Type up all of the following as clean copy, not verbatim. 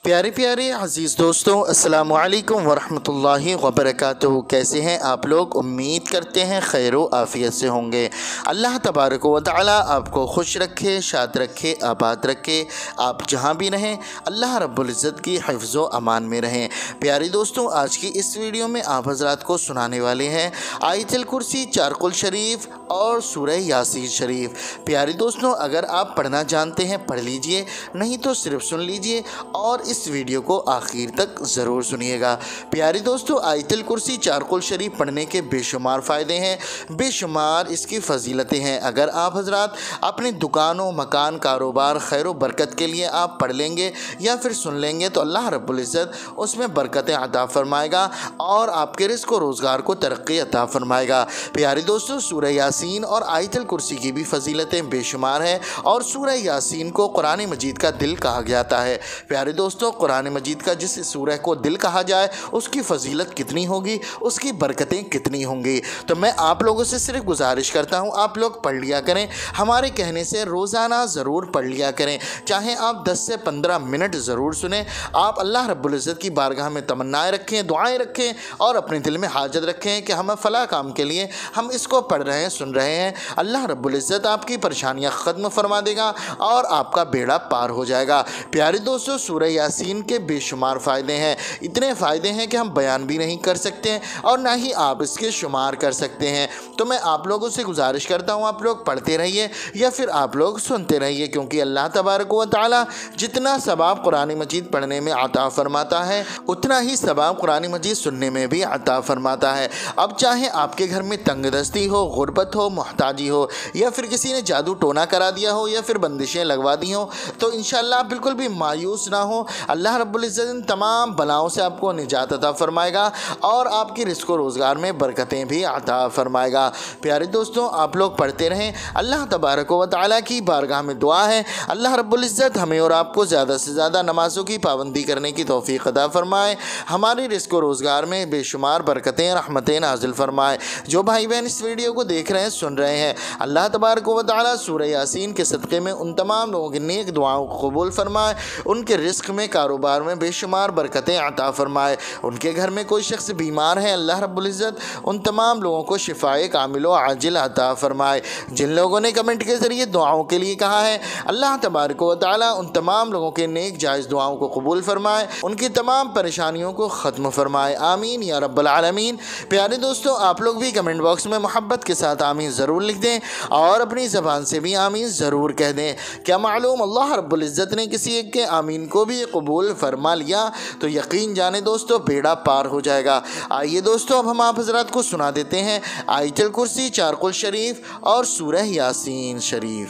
प्यारे प्यारे अज़ीज़ दोस्तों, अस्सलामु अलैकुम वरहमतुल्लाहि वबरकातुहू। कैसे हैं आप लोग? उम्मीद करते हैं खैर व आफ़ियत से होंगे। अल्लाह तबारक व तआला आपको खुश रखे, शाद रखे, आबाद रखे। आप जहाँ भी रहें अल्लाह रब्बुल इज़्ज़त की हिफ्ज़ व अमान में रहें। प्यारे दोस्तों, आज की इस वीडियो में आप हज़रात को सुनाने वाले हैं आयतुल कुर्सी, चारकुल शरीफ और सूरह यासीन शरीफ। प्यारे दोस्तों, अगर आप पढ़ना जानते हैं पढ़ लीजिए, नहीं तो सिर्फ सुन लीजिए और इस वीडियो को आखिर तक ज़रूर सुनिएगा। प्यारे दोस्तों, आयतुल कुर्सी, चारकुल शरीफ पढ़ने के बेशुमार फ़ायदे हैं, बेशुमार इसकी फ़जीलतें हैं। अगर आप हज़रात अपनी दुकानों, मकान, कारोबार, खैर व बरकत के लिए आप पढ़ लेंगे या फिर सुन लेंगे तो अल्लाह रब्बुल इज़्ज़त उसमें बरकतें अता फ़रमाएगा और आपके रिज़्क़ व रोज़गार को तरक्की अता फ़रमाएगा। प्यारे दोस्तों, सूरह यासीन और आयतुल कुर्सी की भी फ़जीलतें बेशुमार हैं और सूरह यासीन को कुरान मजीद का दिल कहा जाता है। प्यारे दोस्तों, कुरान मजीद का जिस सूरह को दिल कहा जाए उसकी फ़जीलत कितनी होगी, उसकी बरकतें कितनी होंगी। तो मैं आप लोगों से सिर्फ गुजारिश करता हूँ, आप लोग पढ़ लिया करें, हमारे कहने से रोज़ाना ज़रूर पढ़ लिया करें। चाहे आप 10 से 15 मिनट ज़रूर सुने। आप अल्लाह रब्बुल इज़्ज़त की बारगाह में तमन्नाएँ रखें, दुआएँ रखें और अपने दिल में हाजत रखें कि हम फ़ला काम के लिए हम इसको पढ़ रहे हैं, सुन रहे हैं। अल्लाह रब्बुल इज़्ज़त आपकी परेशानियाँ ख़त्म फरमा देगा और आपका बेड़ा पार हो जाएगा। प्यारे दोस्तों, सूरह यासीन के बेशुमार फ़ायदे हैं, इतने फ़ायदे हैं कि हम बयान भी नहीं कर सकते और ना ही आप इसके शुमार कर सकते हैं। तो मैं आप लोगों से गुजारिश करता हूँ, आप लोग पढ़ते रहिए या फिर आप लोग सुनते रहिए, क्योंकि अल्लाह तबारक व तआला जितना सवाब कुरान मजीद पढ़ने में अता फ़रमाता है उतना ही सवाब कुरान मजीद सुनने में भी अता फ़रमाता है। अब चाहे आपके घर में तंगदस्ती हो, गुर्बत हो, मोहताजी हो या फिर किसी ने जादू टोना करा दिया हो या फिर बंदिशें लगवा दी हो, तो इंशाअल्लाह आप बिल्कुल भी मायूस ना हो। अल्लाह रब्बुल इज़्ज़त इन तमाम बलाओं से आपको निजात अता फ़रमाएगा और आपकी रिज़्क़ व रोज़गार में बरकतें भी अता फ़रमाएगा। प्यारे दोस्तों, आप लोग पढ़ते रहें। अल्लाह तबारक व तआला की बारगाह में दुआ है अल्लाह रब्बुल इज़्ज़त हमें और आपको ज़्यादा से ज़्यादा नमाज़ों की पाबंदी करने की तौफ़ीक़ अता फ़रमाए, हमारी रिज़्क़ व रोज़गार में बेशुमार बरकतें, रहमतें नाज़िल फ़रमाए। जो भाई बहन इस वीडियो को देख रहे हैं, सुन रहे हैं, अल्लाह तबारक व तआला सूरह यासीन के सदक़े में उन तमाम लोगों की नेक दुआओं को कबूल फ़रमाए, उनके रिज़्क़ में, कारोबार में बेशुमार बरकतें अता फ़रमाए। उनके घर में कोई शख्स बीमार है, अल्लाह रब्बुल इज़्ज़त उन तमाम लोगों को शिफ़ाए कामिल व आजिल अता फ़रमाए। जिन लोगों ने कमेंट के ज़रिए दुआओं के लिए कहा है, अल्लाह तबारक व तआला उन तमाम लोगों के नेक जायज़ दुआओं को कबूल फ़रमाए, उनकी तमाम परेशानियों को ख़त्म फ़रमाए। आमीन या रब्बल आलमीन। प्यारे दोस्तों, आप लोग भी कमेंट बॉक्स में मोहब्बत के साथ आमीन ज़रूर लिख दें और अपनी ज़बान से भी आमीन ज़रूर कह दें। क्या मालूम अल्लाह रब्बुल इज़्ज़त ने किसी एक के आमीन को भी कबूल फरमा लिया तो यकीन जाने दोस्तों बेड़ा पार हो जाएगा। आइए दोस्तों, अब हम आप हज़रात को सुना देते हैं आयतुल कुर्सी, चारकुल शरीफ और सूरह यासीन शरीफ।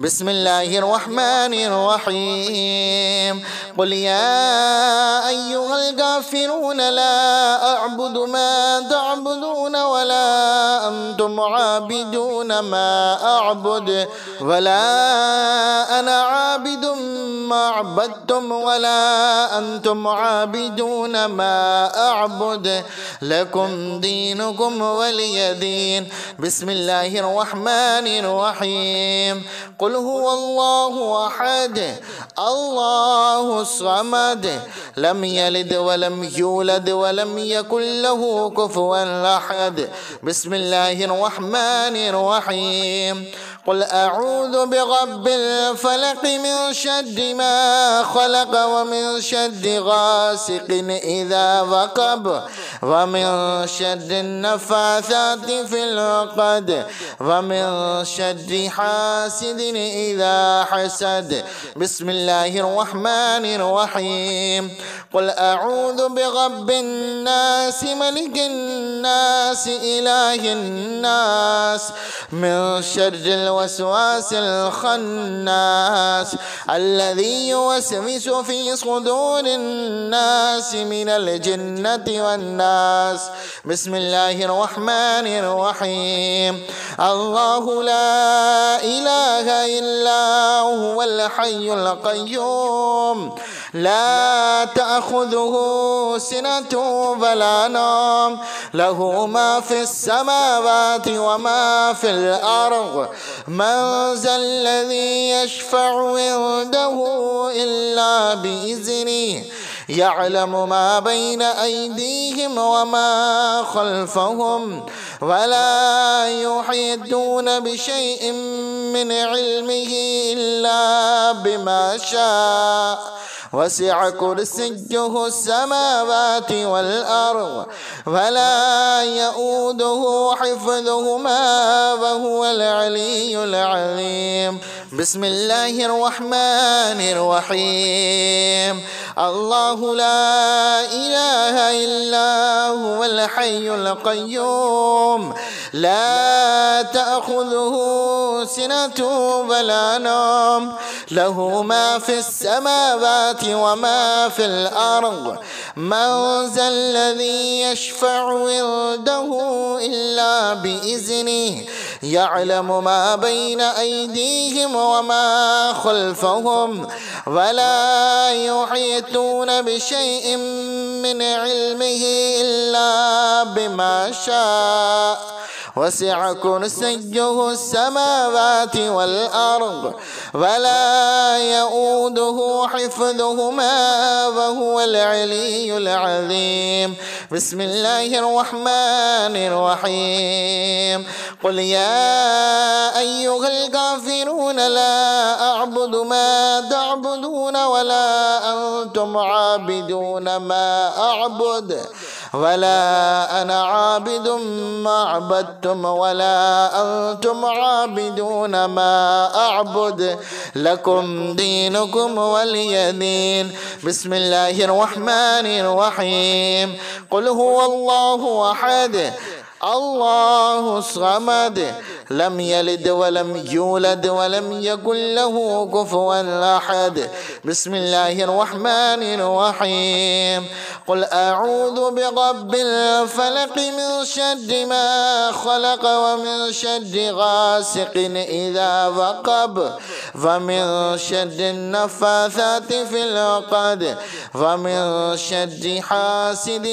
बिस्मिल्लाहिर्रहमानिर्रहीम। क़ुल या अय्युहल काफ़िरून ला अअबुदु मा तअबुदून वला अंतुम आबिदून मा अअबुद वला अना आबिदुम मा अबदतुम वला अंतुम आबिदून मा अअबुद लकुम दीनुकुम वलिय दीन। बिस्मिल्लाहिर्रहमानिर्रहीम। क़ुल हुवल्लाहु अहद अल्लाहुस समद लम यलिद वलम यूलद वलम यकुल लहू कुफुवन अहद। बिस्मिल्लाहिर्रहमानिर्रहीम। क़ुल अऊज़ु बिरब्बिल फ़लक़ मिन शर्रि मा ख़लक़ व मिन शर्रि गासिक़िन इज़ा वक़ब व मिन शर्रि नफ़्फ़ासाति फ़िल उक़द व मिन शर्रि हासिदिन इज़ा हसद। बिस्मिल्लाहिर्रहमानिर्रहीम। क़ुल अऊज़ु बिरब्बिन नास मलिकिन नास इलाहिन नास मिन शर्रिल वस्वासिल खन्नास अल्लज़ी युवस्विसु फ़ी सुदूरिन नास मिनल जिन्नति वन्नास। बिस्मिल्लाहिर्रहमानिर्रहीम। अल्लाहु ला इलाहा इल्ला हुवल हय्युल क़य्यूम لا تأخذه سنة ولا نوم له ما في السماوات وما في الأرض من ذا الذي يشفع عنده إلا بإذنه يعلم ما بين أيديهم وما خلفهم ولا يحيطون بشيء من علمه إلا بما شاء وسع كرسيه السماوات والأرض ولا يؤوده حفظهما وهو العلي العظيم. بسم الله الرحمن الرحيم. الله لا إله إلا هو الحي القيوم لا تأخذه سنة ولا نوم له ما في السماوات وما في الأرض من ذا الذي يشفع عنده إلا بإذنه يعلم ما بين أيديهم وما خلفهم ولا يحيطون بشيء من علمه إلا بما شاء وسع كرسيه السماوات والأرض ولا يؤوده حفظهما وهو العلي العظيم. بسم الله الرحمن الرحيم. قل يا أيها الكافرون لا أعبد ما تعبدون ولا أنتم عابدون ما أعبد ولا أنا عابد ما عبدتم ولا أنتم عابدون ما أعبد لكم دينكم ولي دين. بسم الله الرحمن الرحيم. قل هو الله أحد الله الصمد لم يلد ولم يولد ولم يكن له كفوا أحد. بسم الله الرحمن الرحيم. قل أعوذ برب الفلق من شر ما خلق ومن شر غاسق إذا وقب ومن شر النفاثات في العقد ومن شر حاسد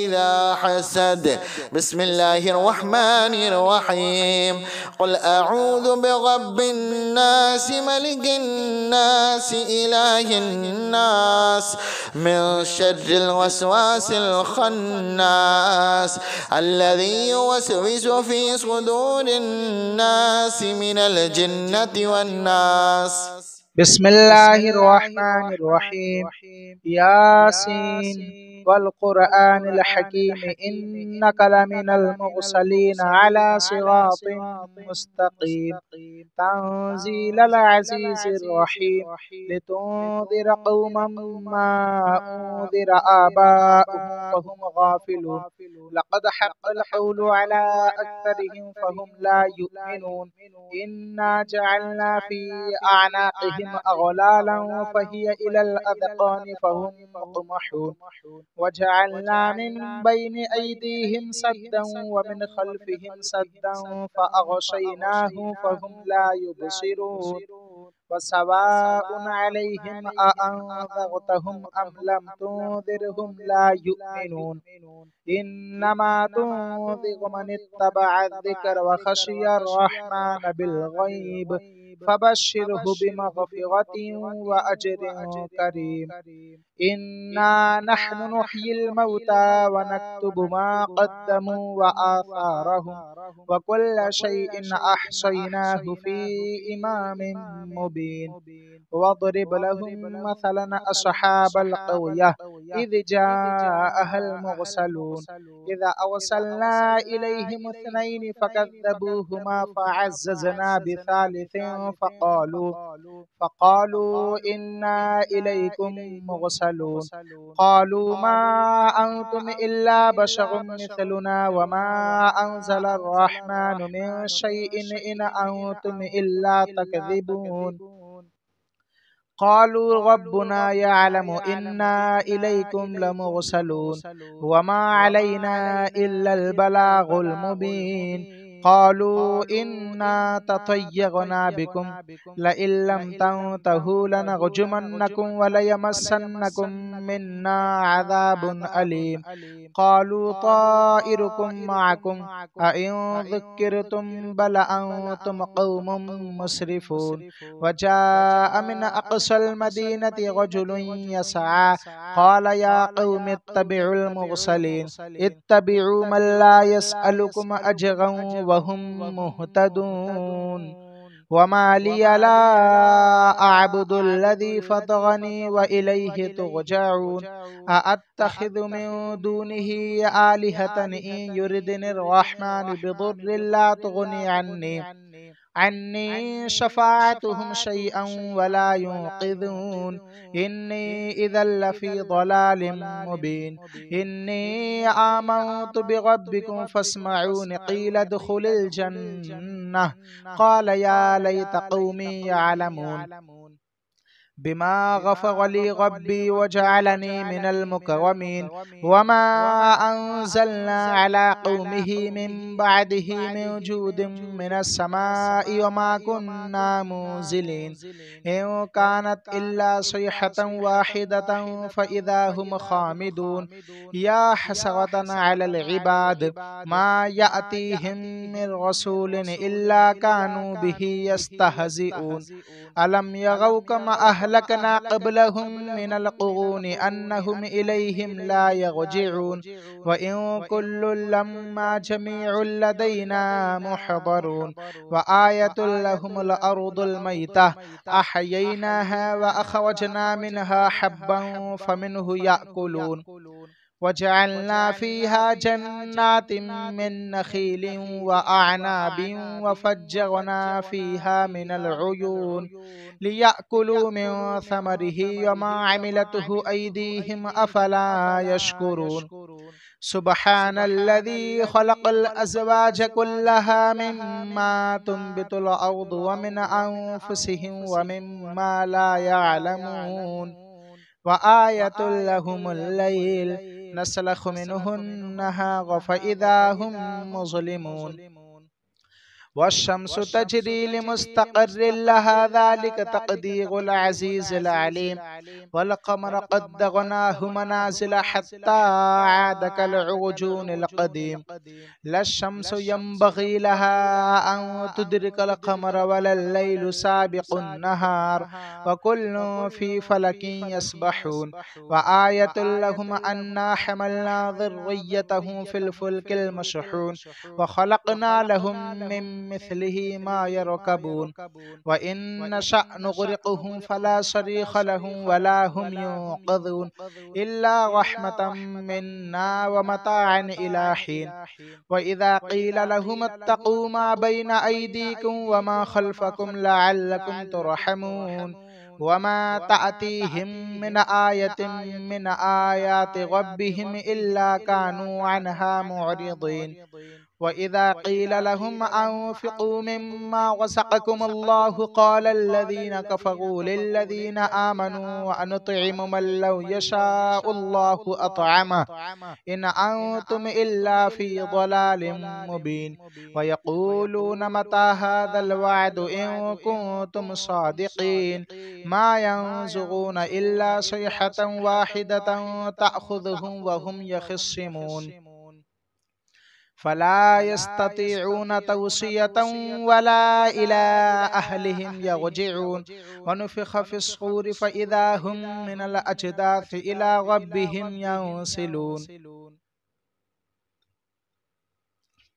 إذا حسد. بسم الله الرحمن الرحيم. قل أعوذ برب الناس ملك الناس إله الناس من شر الوسواس الخناس الذي يوسوس في صدور الناس من الجنة والناس. بسم الله الرحمن الرحيم. ياسين والقرآن الحكيم إنك لمن المرسلين على صراط مستقيم تنزيل العزيز الرحيم لتنذر قوما ما أنذر آباؤهم فهم غافلون لقد حق القول على أكثرهم فهم لا يؤمنون إنا جعلنا في أعناقهم أغلالا فهي إلى الأذقان فهم مقمحون وجعلنا من بين أيديهم سدا ومن خلفهم سدا فأغشيناهم فهم لا يبصرون وسواء عليهم أأنذرتهم أم لم تنذرهم لا يؤمنون إنما تنذر من اتبع الذكر وخشي الرحمن بالغيب فبشره بمغفرة وأجر كريم. إنا نحن نحيي الموتى ونكتب ما قدموا وآثارهم وكل شيء أحصيناه في إمام مبين. واضرب لهم مثلا أصحاب القرية إذ جاءها المرسلون إذا أرسلنا إليهم اثنين فكذبوهما فعززنا بثالث فقالوا إنا إليكم مرسلون قالوا ما أنتم إلا بشر مثلنا وما أنزل الرحمن من شيء إن أنتم إلا تكذبون قالوا ربنا يعلم إنا إليكم لمرسلون وما علينا إلا البلاغ المبين قالوا إنا تطيرنا بكم لئن لم تنتهوا لنرجمنكم وليمسنكم منا عذاب أليم قالوا طائركم معكم أئن ذكرتم بل أنتم قوم مسرفون وجاء من أقصى المدينة رجل يسعى قال يا قوم اتبعوا المرسلين اتبعوا من لا يسألكم أجرا وهم مهتدون وما لي لا أعبد الذي فطرني وإليه ترجعون أأتخذ من دونه آلهة إن يردني الرحمن بضر لا تغني عني شفاعتهم شيئا ولا ينقذون إني إذا لفي ضلال مبين إني آمنت بربكم فاسمعون قيل ادخل الجنة قال يا ليت قومي يعلمون بما غفر لي ربي وجعلني من المكرمين وما أنزلنا على قومه من بعده من جود من السماء وما كنا منزلين إن كانت إلا صيحة واحدة فإذا هم خامدون يا حسرة على العباد ما يأتيهم من رسول إلا كانوا به يستهزئون ألم يروا كما أهلكنا قبلهم من القرون أنهم إليهم لا يرجعون وإن كل لما جميع لدينا محضرون وآية لهم الأرض الميتة أحييناها وأخرجنا منها حبا فمنه يأكلون وجعلنا فيها جنات من نخيل وأعناب وفجرنا فيها من العيون ليأكلوا من ثمره وما عملته أيديهم أفلا يشكرون سبحان الذي خلق الأزواج كلها مما تنبت الأرض ومن أنفسهم ومما لا يعلمون وآية لهم الليل نسلخ منه النهار فإذا هم مظلمون والشمس تجري لمستقر لها ذلك تقدير العزيز العليم والقمر قدرناه منازل حتى عاد كالعرجون القديم لا الشمس ينبغي لها أن تدرك القمر ولا الليل سابق النهار وكل في فلك يسبحون وآية لهم أنا حملنا ذريتهم في الفلك المشحون وخلقنا لهم من مثله ما يركبون وإن نشأ نغرقهم فلا صريخ لهم ولا هم ينقذون إلا رحمة منا ومتاعا إلى حين وإذا قيل لهم اتقوا ما بين أيديكم وما خلفكم لعلكم ترحمون وما تأتيهم من آية من آيات ربهم إلا كانوا عنها معرضين وإذا قيل لهم أنفقوا مما رزقكم الله قال الذين كفروا للذين آمنوا وأنطعم من لو يشاء الله أطعمه إن أنتم إلا في ضلال مبين ويقولون متى هذا الوعد إن كنتم صادقين ما ينظرون إلا صيحة واحدة تأخذهم وهم يخصمون فلا يستطيعون توصية ولا إلى أهلهم يرجعون ونفخ في الصور فإذا هم من الأجداث إلى ربهم ينسلون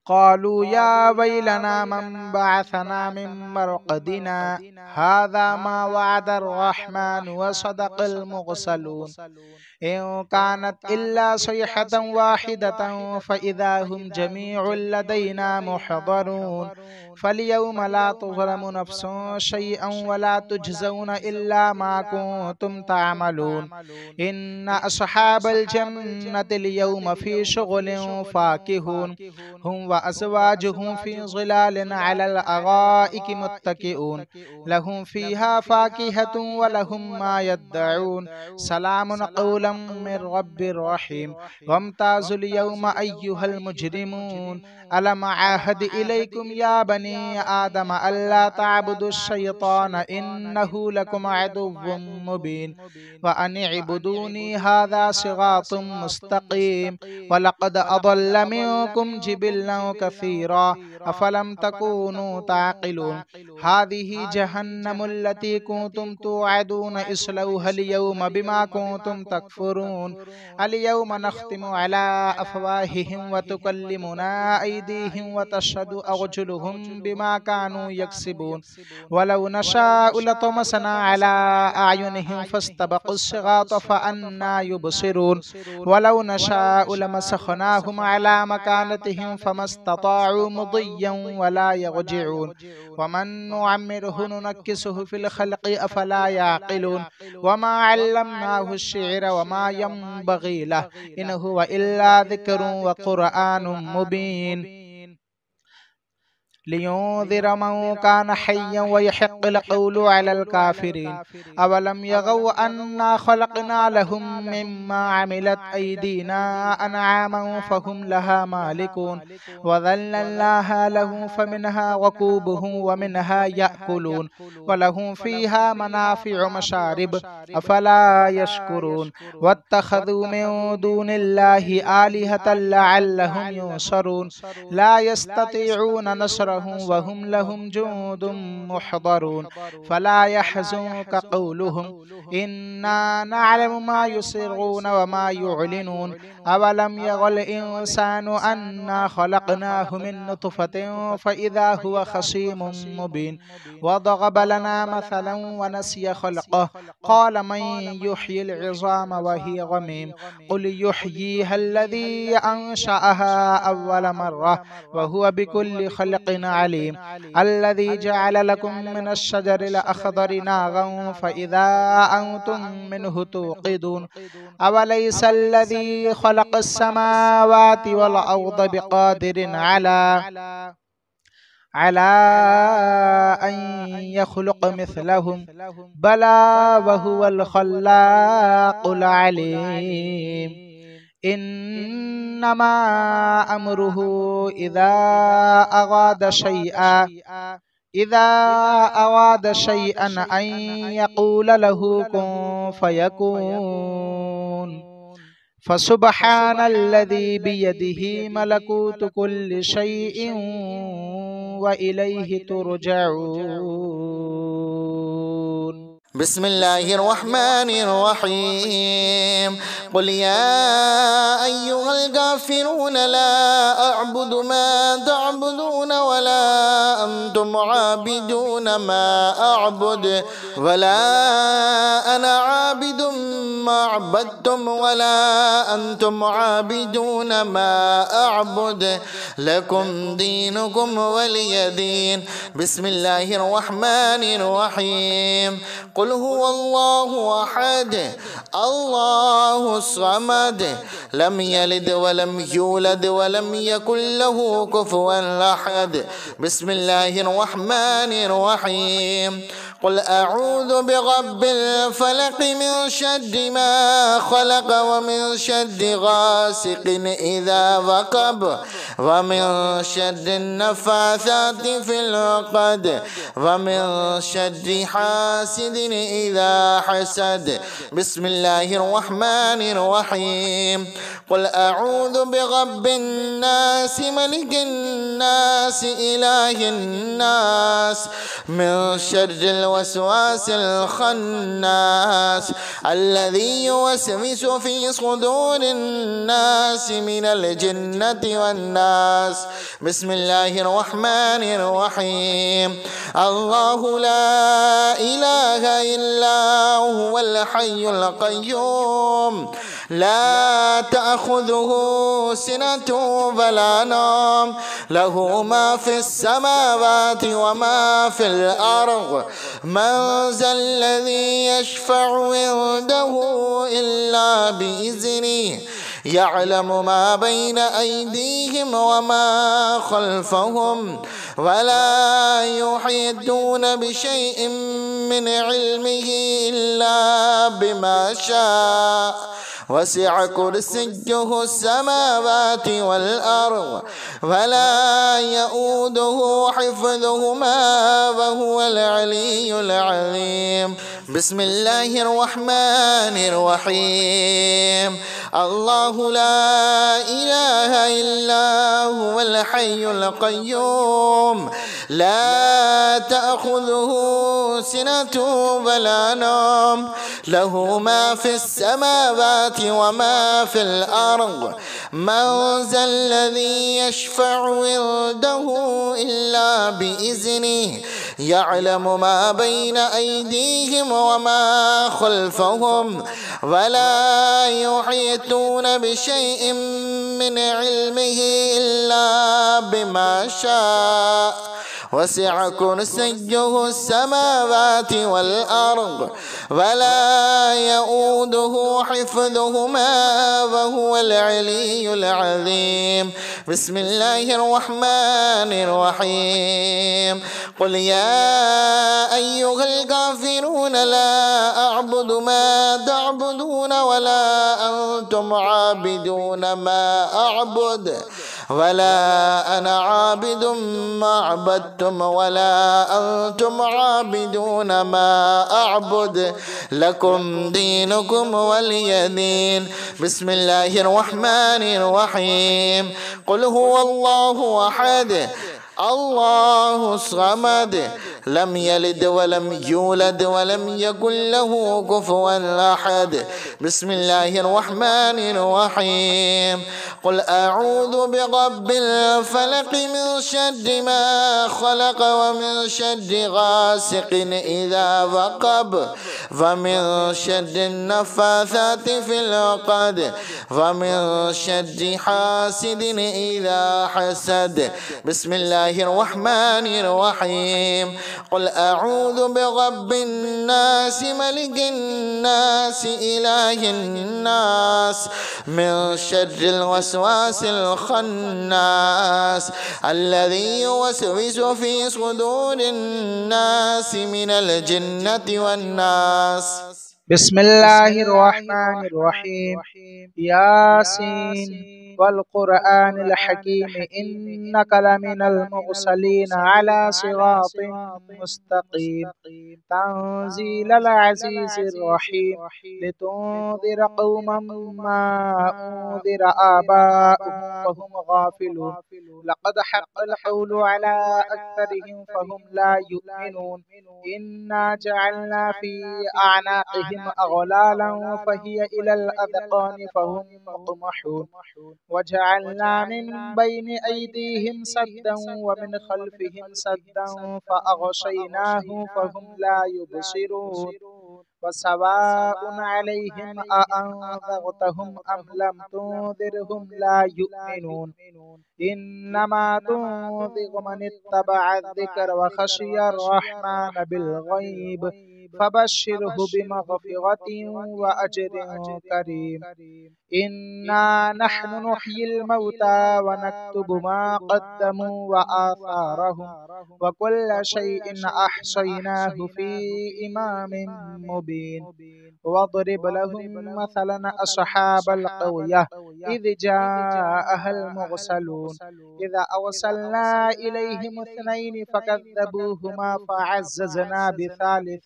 قالوا يا ويلنا من بعثنا من مرقدنا هذا ما وعد الرحمن وصدق المرسلون إن كانت إلا صيحة واحدة فإذا هم جميع لدينا محضرون فاليوم لا تظلم نفس شيئا ولا تجزون إلا ما كنتم تعملون إن أصحاب الجنة اليوم في شغل فاكهون هم وأزواجهم في ظلال على الأرائك متكئون لهم فيها فاكهة ولهم ما يدعون سلام قولا قولا من رب رحيم وامتازوا اليوم أيها المجرمون ألم عاهد إليكم يا بني آدم ألا تعبدوا الشيطان إنه لكم عدو مبين وأن اعبدوني هذا صراط مستقيم ولقد أضل منكم جبلا كثيرا أفلم تكونوا تعقلون هذه جهنم التي كنتم توعدون اصلوها اليوم بما كنتم تكفرون اليوم نختم على أفواههم وتكلمنا أيديهم وتشهد أرجلهم بما كانوا يكسبون ولو نشاء لطمسنا على أعينهم فاستبقوا الصراط فأنى يبصرون ولو نشاء لمسخناهم على مكانتهم فما استطاعوا مضيا ولا يرجعون ومن نعمره ننكسه في الخلق أفلا يعقلون وما علمناه الشعر وما ينبغي له إن هو إلا ذكر وقرآن مبين لينذر من كان حيا ويحق القول على الكافرين أولم يروا أنا خلقنا لهم مما عملت أيدينا أنعاما فهم لها مالكون وذللناها لهم فمنها ركوبهم ومنها يأكلون ولهم فيها منافع مشارب أفلا يشكرون واتخذوا من دون الله آلهة لعلهم ينصرون لا يستطيعون نصرهم وهم لهم جند محضرون فلا يحزنك قولهم إنا نعلم ما يسرون وما يعلنون أولم ير الإنسان أنا خلقناه من نطفة فإذا هو خصيم مبين وضرب لنا مثلا ونسي خلقه قال من يحيي العظام وهي رميم قل يحييها الذي أنشأها أول مرة وهو بكل خلق عليم الذي جعل لكم من الشجر الأخضر نارا فإذا أنتم منه توقدون أوليس الذي خلق السماوات والأرض بقادر على أن يخلق مثلهم بلى وهو الخلاق العليم إنما أمره إذا أراد شيئا أن يقول له كن فيكون فسبحان الذي بيده ملكوت كل شيء وإليه ترجعون بسم الله الرحمن الرحيم قل يا أيها الكافرون لا أعبد ما تعبدون ولا أنتم عابدون ما أعبد ولا أنا عابد ما عبدتم ولا أنتم عابدون ما أعبد لكم دينكم ولي دين بسم الله الرحمن الرحيم قل هو الله أحد الله الصمد لم يلد ولم يولد ولم يكن له كفوا أحد بسم الله الرحمن الرحيم قل أعوذ برب الفلق من شر ما خلق ومن شر غاسق إذا وقب ومن شر النفاثات في العقد ومن شر حاسد إذا حسد بسم الله الرحمن الرحيم قل أعوذ برب الناس ملك الناس إله الناس من شر الوسواس الخناس الذي يوسوس في صدور الناس من الجنة والناس بسم الله الرحمن الرحيم الله لا إله إلا هو الحي القيوم لا تأخذه سنة ولا نوم له ما في السماوات وما في الأرض من ذا الذي يشفع عنده إلا بإذنه يعلم ما بين أيديهم وما خلفهم ولا يحيطون بشيء من علمه إلا بما شاء وسع كرسيه السماوات والأرض ولا يؤوده حفظهما وهو العلي العظيم. بسم الله الرحمن الرحيم. الله لا إله إلا هو الحي القيوم لا تأخذه سنة ولا نوم له ما في السماوات وما في الأرض من ذا الذي يشفع عنده إلا بإذنه يعلم ما بين أيديهم وما خلفهم ولا يحيطون بشيء من علمه إلا بما شاء وسع كرسيه السماوات والأرض ولا يؤوده حفظهما وهو العلي العظيم. بسم الله الرحمن الرحيم. قل يا أيها الكافرون لا أعبد ما تعبدون ولا أنتم عابدون ما أعبد ولا أنا عابد ما عبدتم ولا أنتم عابدون ما أعبد لكم دينكم ولي دين. بسم الله الرحمن الرحيم. قل هو الله أحد الله الصمد لم يلد ولم يولد ولم يكن له كفوا أحد. بسم الله الرحمن الرحيم. قل أعوذ برب الفلق من شر ما خلق ومن شر غاسق إذا وقب ومن شر النفاثات في العقد ومن شر حاسد إذا حسد. بسم الله الرحمن الرحيم. قل أعوذ برب الناس ملك الناس إله الناس من شر الوسواس الخناس الذي يوسوس في صدور الناس من الجنة والناس. بسم الله الرحمن الرحيم. ياسين والقرآن الحكيم إنك لمن المرسلين على صراط مستقيم تنزيل العزيز الرحيم لتنذر قوما ما أنذر آباؤهم فهم غافلون لقد حق القول على أكثرهم فهم لا يؤمنون إنا جعلنا في أعناقهم أغلالا فهي إلى الأذقان فهم مقمحون وجعلنا من بين أيديهم سدا ومن خلفهم سدا فأغشيناهم فهم لا يبصرون وسواء عليهم أأنذرتهم أم لم تنذرهم لا يؤمنون إنما تنذر من اتبع الذكر وخشي الرحمن بالغيب فبشره بمغفرة وأجر كريم. إنا نحن نحيي الموتى ونكتب ما قدموا وآثارهم وكل شيء أحصيناه في إمام مبين. واضرب لهم مثلا أصحاب القرية إذ جاءها المرسلون إذا أرسلنا إليهم اثنين فكذبوهما فعززنا بثالث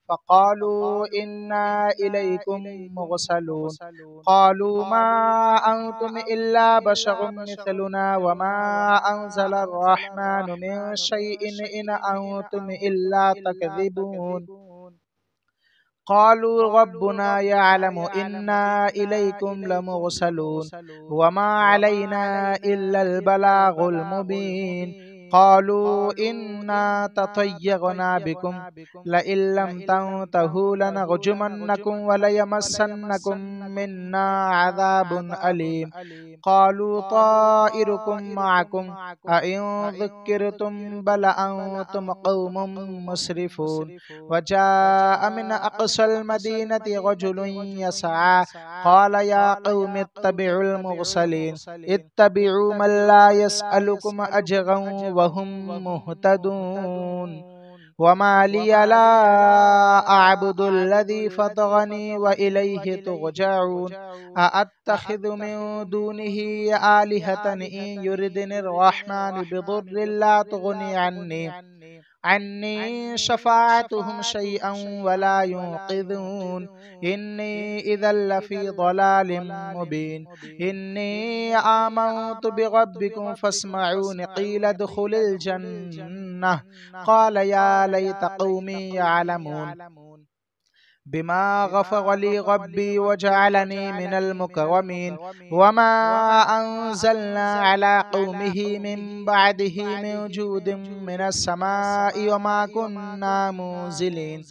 فقالوا إنا إليكم مرسلون قالوا ما أنتم إلا بشر مثلنا وما أنزل الرحمن من شيء إن أنتم إلا تكذبون قالوا ربنا يعلم إنا إليكم لمرسلون وما علينا إلا البلاغ المبين قالوا إنا تطيرنا بكم لئن لم تنتهوا لنرجمنكم وليمسنكم منا عذاب أليم قالوا طائركم معكم أئن ذكرتم بل أنتم قوم مسرفون وجاء من أقصى المدينة رجل يسعى قال يا قوم اتبعوا المرسلين اتبعوا من لا يسألكم أجرا وهم مهتدون वमा लिया ला अअबुदुल्लज़ी फ़तरनी व इलैहि तुरजऊन अअत्तखिज़ु मिन दूनिही आलिहतन इन युरिदनिर रहमानु बिदुर्रिन ला तुगनी अन्नी शफ़ाअतुहुम शैअन वला युनक़िज़ून इन्नी इज़न लफ़ी ज़लालिम मुबीन इन्नी आमनतु बिरब्बिकुम फ़स्मऊन क़ील उदख़ुलिल जन्नह क़ाल या लैत क़ौमी यअलमून बिमा गफ़र ली रब्बी वजअलनी मिनल मुकर्रमीन वमा अंज़लना अला क़ौमिही मिन बअदिही मिन जूदिन मिनस समाई वमा कुन्ना मुंज़िलीन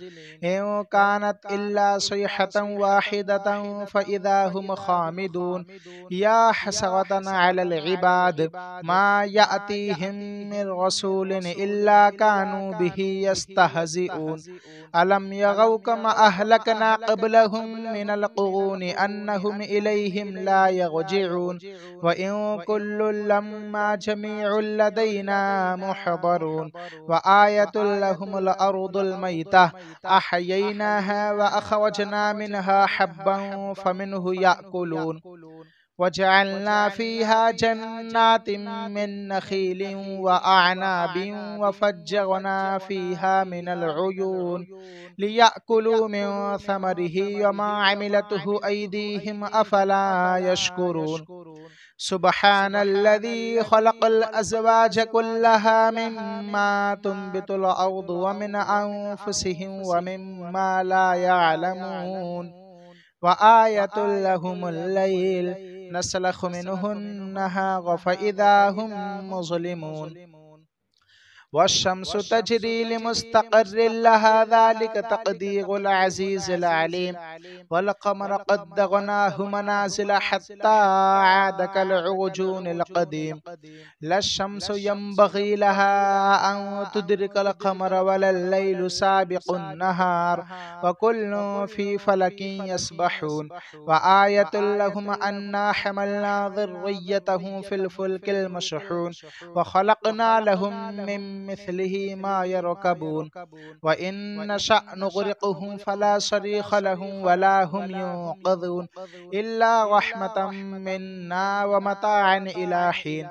इन कानत इल्ला सयहतन वाहिदतन फ़इज़ा हुम खामिदून या हसरतन अलल इबाद मा यअतीहिम मिन रसूलिन इल्ला कानू बिही यस्तहज़िऊन अलम यरौ कमा अहलकना क़ब्लहुम मिनल क़ुरूनि अन्नहुम इलैहिम ला यरजिऊन व इन कुल्लुन लम्मा जमीउन लदैना मुहदरून व आयतुल लहुमुल अर्दुल मैतह अहयैनाहा व अख़रजना मिनहा हब्बन फमिन्हु याकुलून वजअलना फ़ीहा जन्नातिन मिन नख़ीलिन व अअनाबिन वफ़ज्जरना फ़ीहा मिनल उयून लियअकुलू मिन समरिही वमा अमिलतहु अयदीहिम अफ़ला यशकुरून सुब्हानल्लज़ी ख़लक़ल अज़वाज कुल्लहा मिम्मा तुंबितुल अर्दु व मिन अनफुसिहिम व मिम्मा ला यअलमून व आयतुल लहुमुल लैल नस्लखु मिन्हु अन्नहार फ़इज़ा हुम मुज़लिमून वश्शम्सु तजरी लिमुस्तक़र्रिन लहा ज़ालिक तक़दीरुल अज़ीज़िल अलीम वल क़मर क़द्दरनाहु मनाज़िल हत्ता आद कल उर्जूनिल क़दीम लश्शम्सु यंबग़ी लहा अन तुदरिकल क़मर वलल लैलु साबिक़ुन नहार व कुल्लुन फ़ी फ़लकिन यस्बहून व आयतुल लहुम अन्ना हमलना ज़ुर्रिय्यतहुम फ़िल फ़ुल्किल मशहून व ख़लक़ना लहुम मिन मिस्लिही मा यरकबून व इन नशअ नुग़रिक़हुम फ़ला सरीख़ लहुम वला हुम युनक़ज़ून इल्ला रहमतम मिन्ना व मताअन इला हीन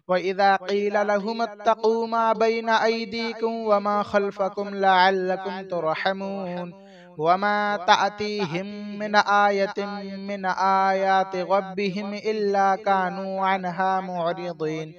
व इज़ा क़ील लहुम इत्तक़ू मा बैन अयदीकुम व मा ख़ल्फ़कुम लअल्लकुम तुरहमून वमा तअतीहिम मिन आयतिन मिन आयाति रब्बिहिम इल्ला कानू अन्हा मुअरिदीन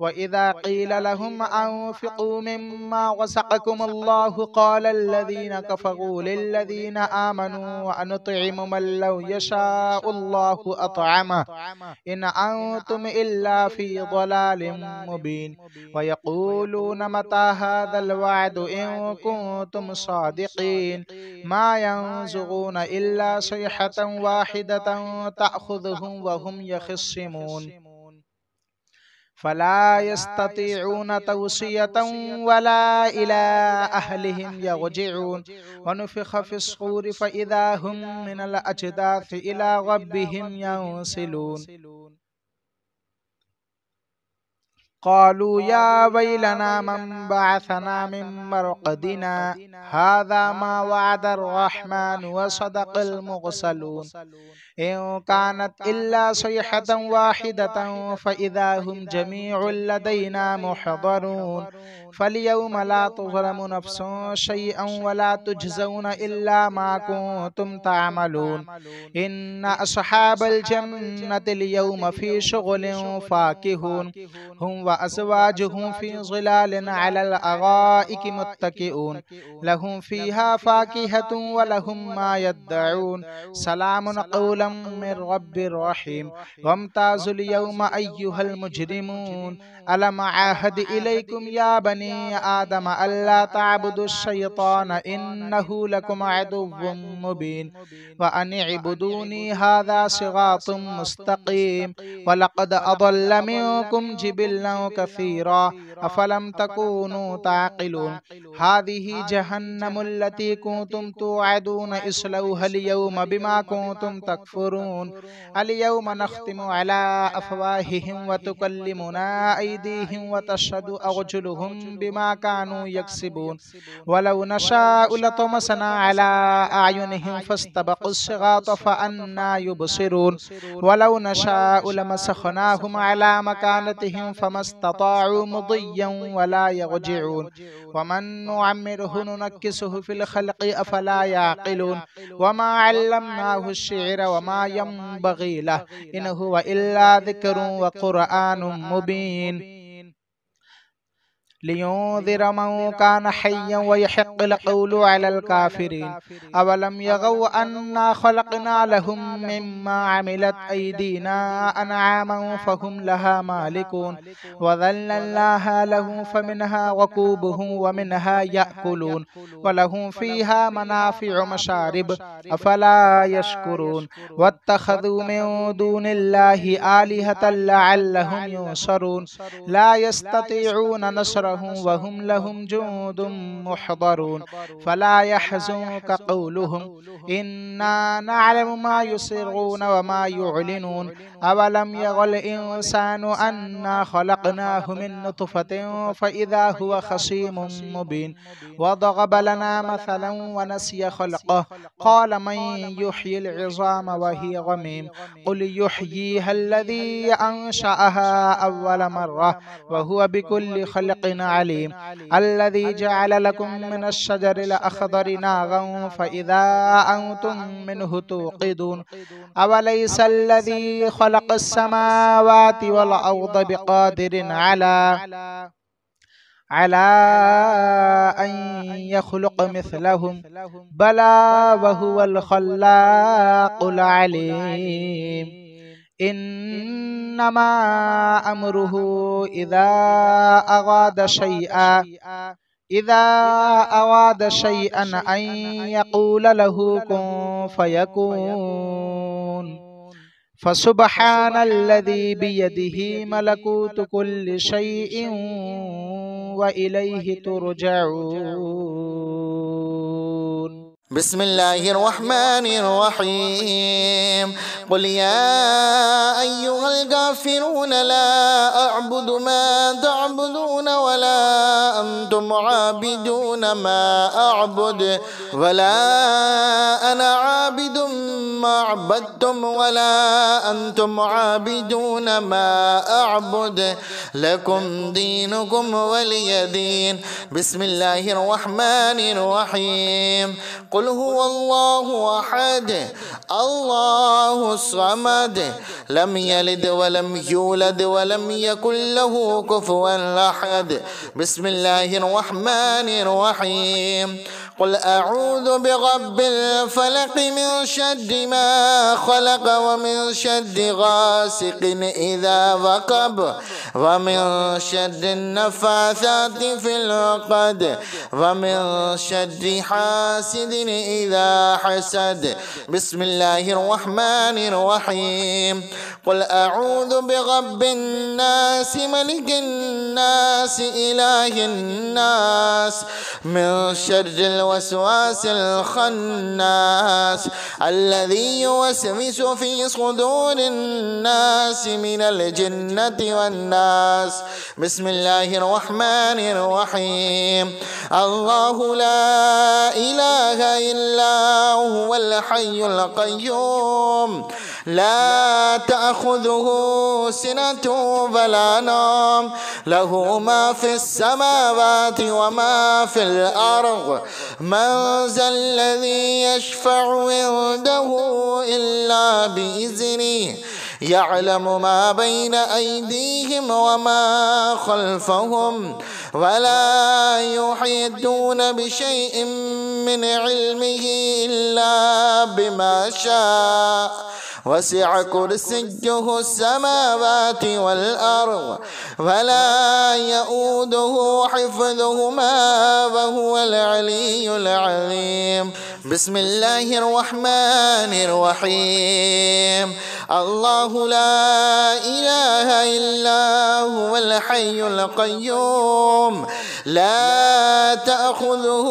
व इज़ा क़ील लहुम अनफ़िक़ू मिम्मा रज़क़कुमुल्लाहु क़ालल्लज़ीन कफ़रू लिल्लज़ीन आमनू अनुत्इमु मन लौ यशाअुल्लाहु अतअमहु इन अंतुम इल्ला फ़ी ज़लालिम मुबीन व यक़ूलून मता हाज़ल वअदु इन कुन्तुम सादिक़ीन मा यंज़ुरून इल्ला सयहतन वाहिदतन तअख़ुज़ुहुम व हुम यख़िस्सिमून फ़ला यस्ततीऊन तौसियतन वला इला अहलिहिम यरजिऊन व नुफ़िख़ फ़िस्सूरि फ़इज़ा हुम मिनल अजदाथि इला रब्बिहिम यंसिलून क़ालू या वैलना मन बअसना मिन मरक़दिना हाज़ा मा वअदर रहमान व सदक़ल मुरसलून इन कानत इल्ला सयहतन वाहिदतन फ़इज़ा हुम जमीउन लदैना मुहदरून फ़ल्यौम ला तुज़लमु नफ़्सुन शैअन वला तुजज़ौन इल्ला मा कुन्तुम तअमलून इन्न अस्हाबल जन्नति अल-यौम फ़ी शुग़लिन फ़ाकिहून हुम व अज़वाजुहुम फ़ी ज़िलालिन अलल अराइकि मुत्तकिऊन लहुम फ़ीहा फ़ाकिहतुन व लहुम मा यद्दऊन सलामुन क़ौलन मिन रब्बिर रहीम वम्ताज़ुल यौम अय्युहल मुजरिमून अलम अअहद इलैकुम या बनी आदम अल्ला तअबुदुश शैतान इन्नहु लकुम अदुव्वुम मुबीन व अन इअ्बुदूनी हाज़ा सिरातुम मुस्तक़ीम व लक़द अضल मिनकुम जिबिल्लन कसीरा أفلم تكونوا تعقلون هذه جهنم التي كنتم توعدون اصلوها اليوم بما كنتم تكفرون اليوم نختم على أفواههم وتكلمنا أيديهم وتشهد أرجلهم بما كانوا يكسبون ولو نشاء لطمسنا على أعينهم فاستبقوا الصراط فأنى يبصرون ولو نشاء لمسخناهم على مكانتهم فما استطاعوا مضيا ولا يرجعون ومن نعمره ننكسه في الخلق أفلا يعقلون وما علمناه الشعر وما ينبغي له إن هو إلا ذكر وقرآن مبين لينذر من كان حيا ويحق القول على الكافرين أولم يروا أنا خلقنا لهم مما عملت أيدينا أنعاما فهم لها مالكون وذللناها لهم فمنها ركوبهم ومنها يأكلون ولهم فيها منافع مشارب أفلا يشكرون واتخذوا من دون الله آلهة لعلهم ينصرون لا يستطيعون نصرهم وهم لهم جند محضرون فلا يحزنك قولهم إنا نعلم ما يسرون وما يعلنون أولم ير الإنسان أنا خلقناه من نطفة فإذا هو خصيم مبين وضرب لنا مثلا ونسي خلقه قال من يحيي العظام وهي رميم قل يحييها الذي أنشأها أول مرة وهو بكل خلق عليم الذي جعل لكم من الشجر الأخضر نارا فإذا أنتم منه توقدون أوليس الذي خلق السماوات والأرض بقادر على أن يخلق مثلهم بلى وهو الخلاق العليم إنما أمره إذا أراد شيئا أن يقول له كن فيكون فسبحان الذي بيده ملكوت كل شيء وإليه ترجعون بسم الله الرحمن الرحيم قل يا أيها الكافرون لا أعبد ما تعبدون ولا أنتم عابدون ما أعبد ولا أنا عابد ما عبدتم ولا أنتم عابدون ما أعبد لكم دينكم ولي دين بسم الله الرحمن الرحيم قل هو الله أحد الله الصمد لم يلد ولم يولد ولم يكن له كفوا أحد بسم الله الرحمن الرحيم قل أعوذ برب الفلق من شر ما خلق ومن شر غاسق إذا وقب ومن شر النفاثات في العقد ومن شر حاسد إذا حسد بسم الله الرحمن الرحيم قل أعوذ برب الناس ملك الناس إله الناس من شر الوسواس الخناس الذي يوسوس في صدور الناس من الجنة والناس بسم الله الرحمن الرحيم الله لا إله إلا هو الحي القيوم لا تأخذه سنة ولا نوم له ما في السماوات وما في الأرض من ذا الذي يشفع عنده إلا بإذنه يعلم ما بين أيديهم وما خلفهم ولا يحيطون بشيء من علمه إلا بما شاء وسع كرسيه السماوات والأرض ولا يؤوده حفظهما وهو العلي العظيم. بسم الله الرحمن الرحيم. الله لا إله إلا هو الحي القيوم لا تأخذه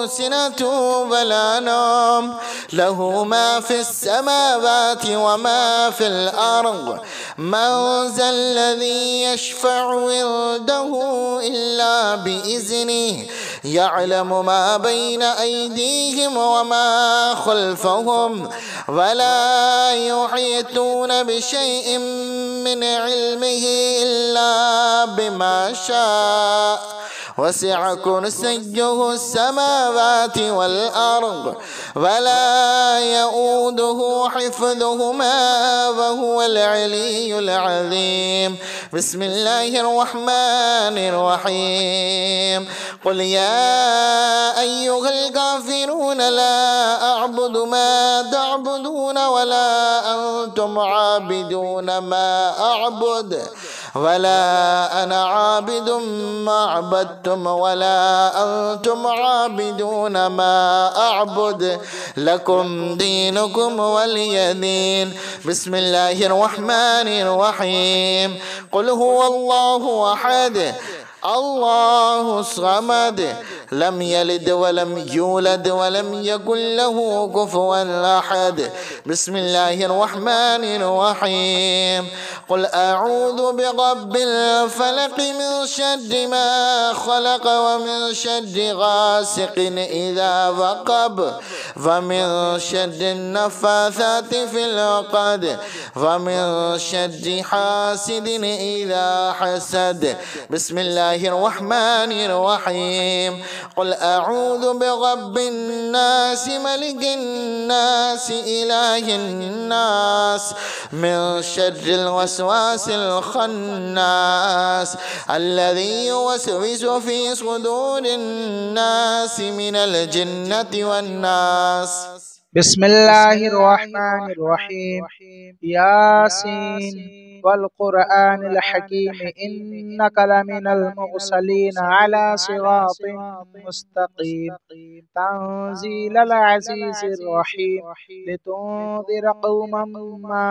سنة ولا نوم له ما في السماوات وما في الأرض من ذا الذي يشفع عنده إلا بإذنه يعلم ما بين أيديهم وما خلفهم ولا يحيطون بشيء من علمه إلا بما شاء وسع كرسيه السماوات والأرض ولا يؤوده حفظهما وهو العلي العظيم. بسم الله الرحمن الرحيم. قل يا أيها الكافرون لا أعبد ما تعبدون ولا أنتم عابدون ما أعبد ولا أنا عابد ما عبدتم ولا أنتم عابدون ما أعبد لكم دينكم ولي دين. بسم الله الرحمن الرحيم. قل هو الله أحد الله الصمد لم يلد ولم يولد ولم يكن له كفوا أحد. بسم الله الرحمن الرحيم. قل أعوذ برب الفلق من شر ما خلق ومن شر غاسق إذا وقب ومن شر النفاثات في العقد ومن شر حاسد إذا حسد. بسم الله الرحمن الرحيم. قل أعوذ برب الناس ملك الناس إله الناس من شر الوسواس الخناس الذي يوسوس في صدور الناس من الجنة والناس. بسم الله الرحمن الرحيم. ياسين والقرآن الحكيم إنك لمن المرسلين على صراط مستقيم تنزيل العزيز الرحيم لتنذر قوما ما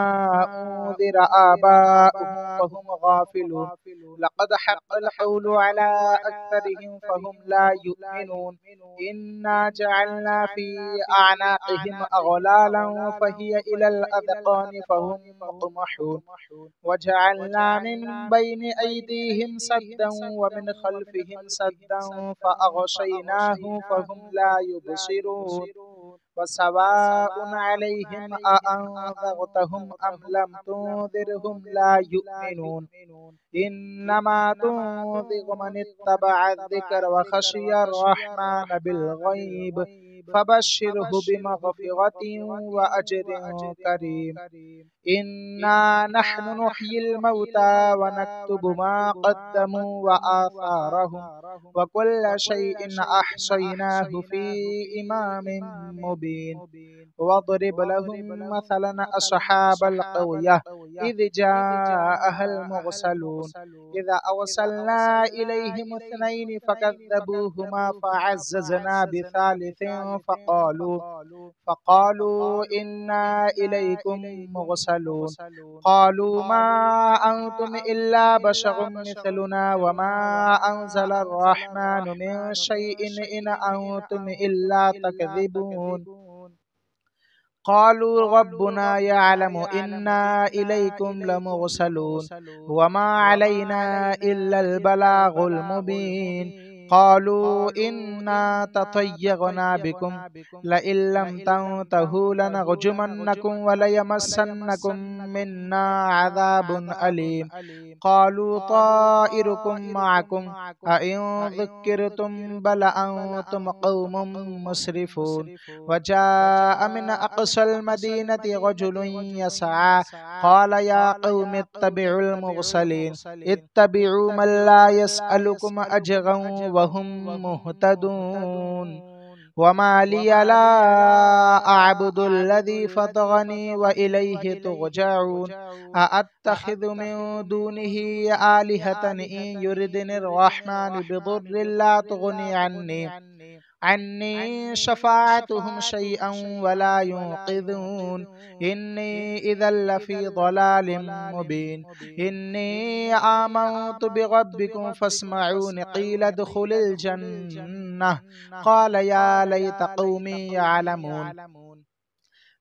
أنذر آباؤهم فهم غافلون لقد حق القول على أكثرهم فهم لا يؤمنون إنا جعلنا في أعناقهم أغلالا فهي إلى الأذقان فهم مقمحون وجعلنا من بين أيديهم سدا ومن خلفهم سدا فأغشيناه فهم لا يبصرون وسواء عليهم أأنذرتهم أم لم تنذرهم لا يؤمنون إنما تنذر من اتبع الذكر وخشي الرحمن بالغيب فبشره بمغفرة وأجر كريم. إنا نحن نحيي الموتى ونكتب ما قدموا وآثارهم وكل شيء أحصيناه في إمام مبين. واضرب لهم مثلا أصحاب القرية إذ جاءها المرسلون إذا أرسلنا إليهم اثنين فكذبوهما فعززنا بثالث فقالوا إنا إليكم مرسلون قالوا ما أنتم إلا بشر مثلنا وما أنزل الرحمن من شيء إن أنتم إلا تكذبون قالوا ربنا يعلم إنا إليكم لمرسلون وما علينا إلا البلاغ المبين قالوا إنا تطيرنا بكم لئن لم تنتهوا لنرجمنكم وليمسنكم منا عذاب أليم قالوا طائركم معكم أئن ذكرتم بل أنتم قوم مسرفون وجاء من أقصى المدينة رجل يسعى قال يا قوم اتبعوا المرسلين اتبعوا من لا يسألكم أجرا وهم مهتدون वमा लिया ला अअबुदुल्लज़ी फ़तरनी व इलैहि तुरजऊन अअत्तखिज़ु मिन दूनिही आलिहतन इन युरिदनिर रहमानु बिदुर्रिन ला तुगनी अन्नी शफ़ाअतुहुम शैअन वला युनक़िज़ून इन्नी इज़न लफ़ी ज़लालिम मुबीन इन्नी आमन्तु बिरब्बिकुम फ़स्मऊन क़ील उद्ख़ुलिल जन्नह क़ाल या लैत क़ौमी यअलमून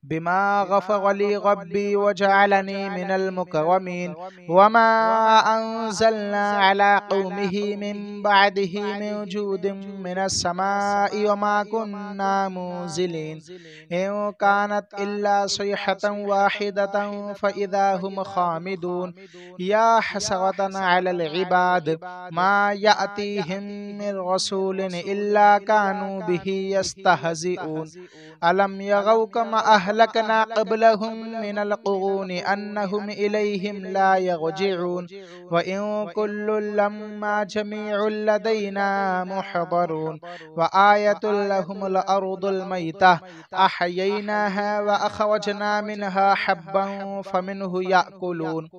बिमा गफ़र ली रब्बी वजअलनी मिनल मुकर्रमीन वमा अंज़लना अला क़ौमिही मिन बअदिही मिन जूदिन मिनस समाई वमा कुन्ना मुंज़िलीन इन कानत इल्ला सयहतन वाहिदतन फ़इज़ा हुम खामिदून या हसरतन अलल इबाद मा यअतीहिम मिन रसूलिन इल्ला कानू बिही यस्तहज़िऊन अलम यरौ कमा अहलकना क़ब्लहुम मिनल क़ुरूनि अन्नहुम इलैहिम ला यरजिऊन व इन कुल्लुन लम्मा जमीउन लदैना मुहदरून व आयतुल लहुमुल अर्दुल मैतह अहयैनाहा व अख़रजना मिनहा हब्बन फमिन्हु याकुलून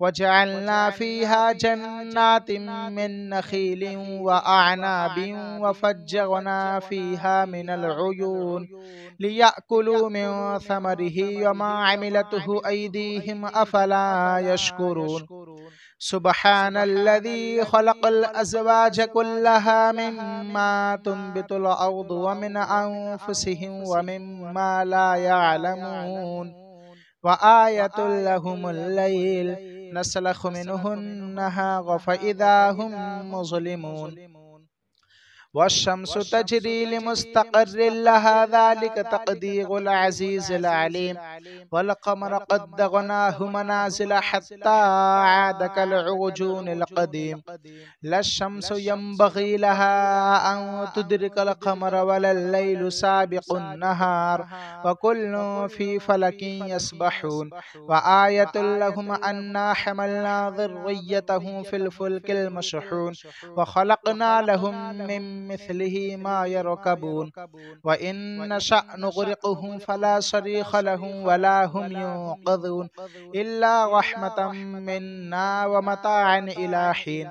वजअलना फ़ीहा जन्नातिन मिन नख़ीलिन व अअनाबिन वफ़ज्जरना फ़ीहा मिनल उयून लियअकुलू मिन समरिही वमा अमिलतहु अयदीहिम अफ़ला यशकुरून सुब्हानल्लज़ी ख़लक़ल अज़वाज कुल्लहा मिम्मा तुंबितुल अर्दु व मिन अनफुसिहिम व मिम्मा ला यअलमून व आयतुल लहुमुल लैल नस्लखु मिन्हुन नहार फ़इज़ा हुम मुज़लिमून वश्शम्सु तजरी लिमुस्तक़र्रिन लहा ज़ालिक तक़दीरुल अज़ीज़िल अलीम वल क़मर क़द्दरनाहु मनाज़िल हत्ता आद कल उर्जूनिल क़दीम लश्शम्सु यंबग़ी लहा अन तुदरिकल क़मर वलल लैलु साबिक़ुन नहार व कुल्लुन फ़ी फ़लकिन यस्बहून व आयतुल लहुम अन्ना हमलना ज़ुर्रिय्यतहुम फ़िल फ़ुल्किल मशहून व ख़लक़ना लहुम मिन मिस्लिही मा यरकबून व इन नशअ नुग़रिक़हुम फ़ला सरीख़ लहुम वला हुम युनक़ज़ून इल्ला रहमतम मिन्ना व मताअन इला हीन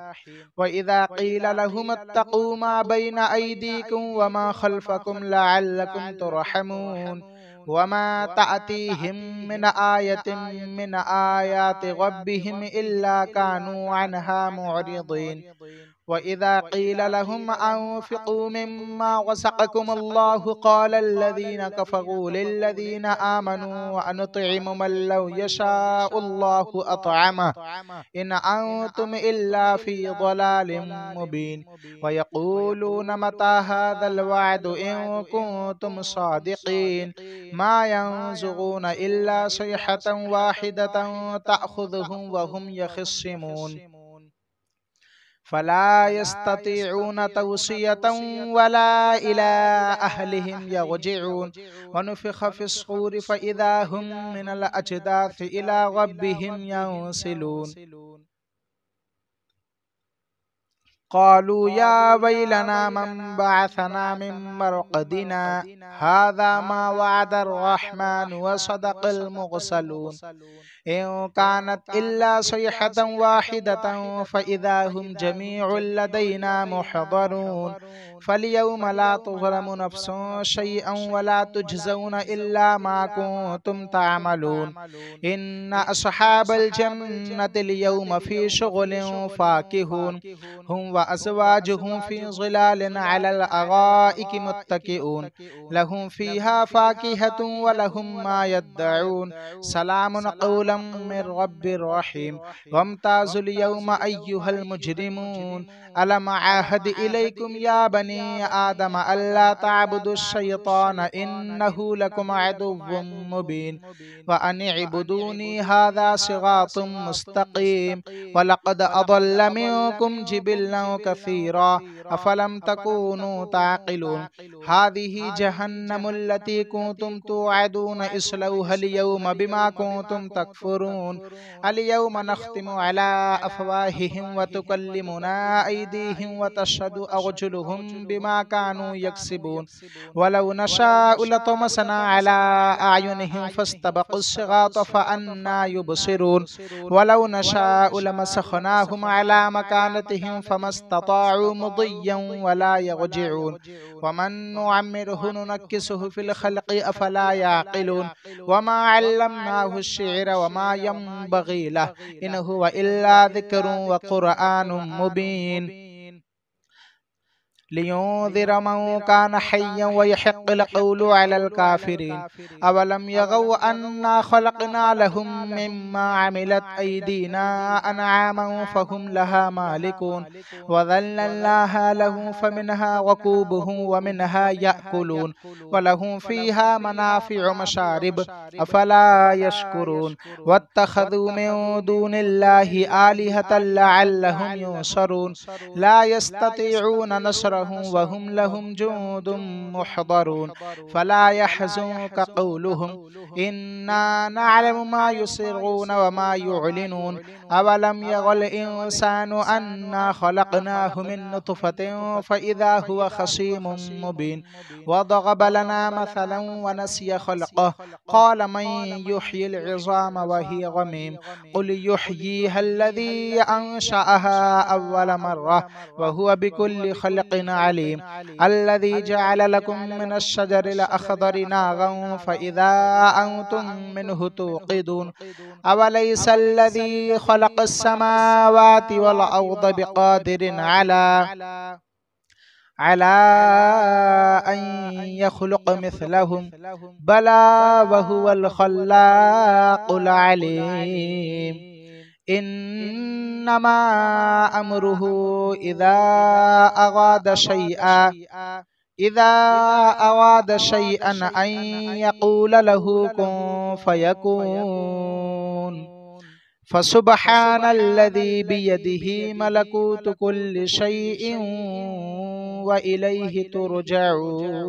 व इज़ा क़ील लहुम इत्तक़ू मा बैन अयदीकुम व मा ख़ल्फ़कुम लअल्लकुम तुरहमून वमा तअतीहिम मिन आयतिन मिन आयाति रब्बिहिम इल्ला कानू अन्हा मुअरिदीन व इज़ा क़ील लहुम अन्फ़िक़ू मिम्मा रज़क़कुमुल्लाहु क़ालल्लज़ीन कफ़रू लिल्लज़ीन आमनू अनुत्इमु मन लौ यशाअुल्लाहु अतअमहु इन अंतुम इल्ला फ़ी ज़लालिम मुबीन व यक़ूलून मता हाज़ल वअदु इन कुन्तुम सादिक़ीन मा यंज़ुरून इल्ला सयहतन वाहिदतन तअख़ुज़ुहुम व हुम यख़िस्सिमून फ़ला यस्ततीऊन तौसियतन वला इला अहलिहिम यरजिऊन व नुफ़िख़ फ़िस्सूरि फ़इज़ा हुम मिनल अजदाथि इला रब्बिहिम यंसिलून क़ालू या वैलना मन बअसना मिन मरक़दिना हाज़ा मा वअदर रहमानु व सदक़ल मुरसलून इन कानत इल्ला सयहतन वाहिदतन फ़इज़ा हुम जमीउन लदैना मुहदरून फ़ल्यौम ला तुज़लमु नफ़्सुन शैअन वला तुजज़ौन इल्ला मा कुन्तुम तअमलून इन्न अस्हाबल जन्नति अल-यौम फ़ी शुग़लिन फ़ाकिहून हुम व अज़वाजुहुम फ़ी ज़िलालिन अलल अराइकि मुत्तकिऊन लहुम फ़ीहा फ़ाकिहतुन व लहुम मा यद्दऊन सलामुन क़ौलन मिन रब्बिर रहीम वम्ताज़ुल यौम अय्युहल मुजरिमून अलम अअहद इलैकुम या बनी आदम अल्ला तअबुदुश शैतान इन्नहु लकुम अदुव्वुम मुबीन व अन इअ्बुदूनी हाज़ा सिरातुम मुस्तक़ीम व लक़द अضल मिनकुम जिबिल्लन كثيرا أفلم تكونوا تعقلون هذه جهنم التي كنتم توعدون اصلوها اليوم بما كنتم تكفرون اليوم نختم على أفواههم وتكلمنا أيديهم وتشهد أرجلهم بما كانوا يكسبون ولو نشاء لطمسنا على أعينهم فاستبقوا الصراط فأنى يبصرون ولو نشاء لمسخناهم على مكانتهم فما استطاعوا مضيا ولا يرجعون ومن نعمره ننكسه في الخلق أفلا يعقلون وما علمناه الشعر وما ينبغي له إن هو إلا ذكر وقرآن مبين لينذر من كان حيا ويحق القول على الكافرين أولم يروا أنا خلقنا لهم مما عملت أيدينا أنعاما فهم لها مالكون وذللناها لهم فمنها ركوبهم ومنها يأكلون ولهم فيها منافع مشارب أفلا يشكرون واتخذوا من دون الله آلهة لعلهم ينصرون لا يستطيعون نصرهم وهم لهم جند محضرون فلا يحزنك قولهم إنا نعلم ما يسرون وما يعلنون أولم ير الإنسان أنا خلقناه من نطفة فإذا هو خصيم مبين وضرب لنا مثلا ونسي خلقه قال من يحيي العظام وهي رميم قل يحييها الذي أنشأها أول مرة وهو بكل خلق عليم الذي جعل لكم من الشجر الأخضر نارا فإذا أنتم منه توقدون أوليس الذي خلق السماوات والأرض بقادر على أن يخلق مثلهم بلى وهو الخلاق العليم إنما أمره إذا أراد شيئا أن يقول له كن فيكون فسبحان الذي بيده ملكوت كل شيء وإليه ترجعون